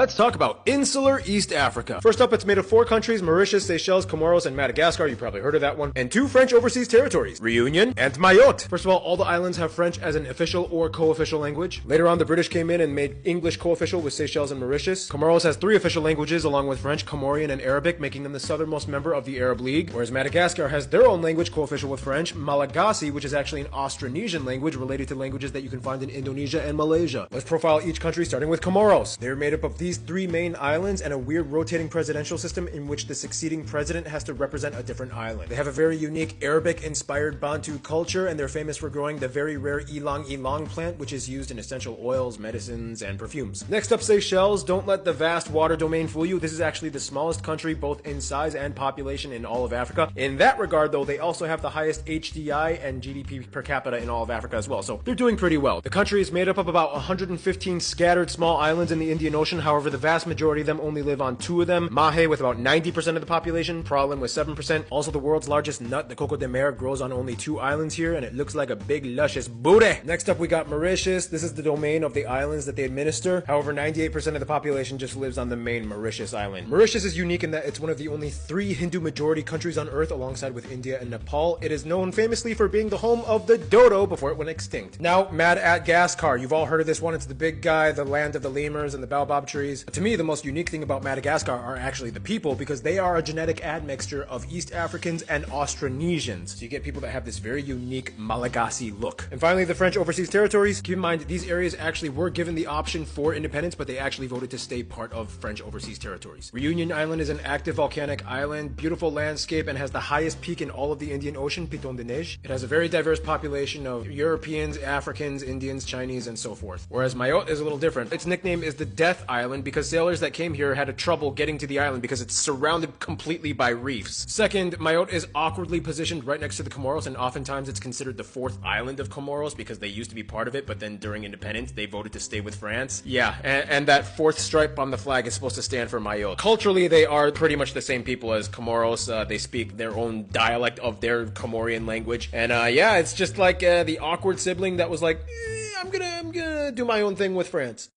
Let's talk about Insular East Africa. First up, it's made of 4 countries: Mauritius, Seychelles, Comoros, and Madagascar. You probably heard of that one. And 2 French overseas territories: Reunion and Mayotte. First of all the islands have French as an official or co-official language. Later on, the British came in and made English co-official with Seychelles and Mauritius. Comoros has 3 official languages along with French, Comorian, and Arabic, making them the southernmost member of the Arab League. Whereas Madagascar has their own language co-official with French, Malagasy, which is actually an Austronesian language related to languages that you can find in Indonesia and Malaysia. Let's profile each country, starting with Comoros. They're made up of these 3 main islands and a weird rotating presidential system in which the succeeding president has to represent a different island. They have a very unique Arabic-inspired Bantu culture, and they're famous for growing the very rare ylang ylang plant, which is used in essential oils, medicines, and perfumes. Next up, Seychelles. Don't let the vast water domain fool you. This is actually the smallest country both in size and population in all of Africa. In that regard, though, they also have the highest HDI and GDP per capita in all of Africa as well, so they're doing pretty well. The country is made up of about 115 scattered small islands in the Indian Ocean. However, the vast majority of them only live on 2 of them. Mahe with about 90% of the population, Praslin with 7%. Also, the world's largest nut, the coco de mer, grows on only 2 islands here, and it looks like a big luscious booty. Next up, we got Mauritius. This is the domain of the islands that they administer. However, 98% of the population just lives on the main Mauritius island. Mauritius is unique in that it's one of the only 3 Hindu majority countries on Earth, alongside with India and Nepal. It is known famously for being the home of the dodo before it went extinct. Now, Madagascar. You've all heard of this one. It's the big guy, the land of the lemurs and the baobab trees. To me, the most unique thing about Madagascar are actually the people, because they are a genetic admixture of East Africans and Austronesians. So you get people that have this very unique Malagasy look. And finally, the French overseas territories. Keep in mind, these areas actually were given the option for independence, but they actually voted to stay part of French overseas territories. Reunion Island is an active volcanic island, beautiful landscape, and has the highest peak in all of the Indian Ocean, Piton de Neige. It has a very diverse population of Europeans, Africans, Indians, Chinese, and so forth. Whereas Mayotte is a little different. Its nickname is the Death Island because sailors that came here had a trouble getting to the island because it's surrounded completely by reefs. Second, Mayotte is awkwardly positioned right next to the Comoros, and oftentimes it's considered the 4th island of Comoros because they used to be part of it, but then during independence they voted to stay with France. Yeah, and that 4th stripe on the flag is supposed to stand for Mayotte. Culturally, they are pretty much the same people as Comoros. They speak their own dialect of their Comorian language, and yeah, it's just like the awkward sibling that was like, I'm gonna do my own thing with France.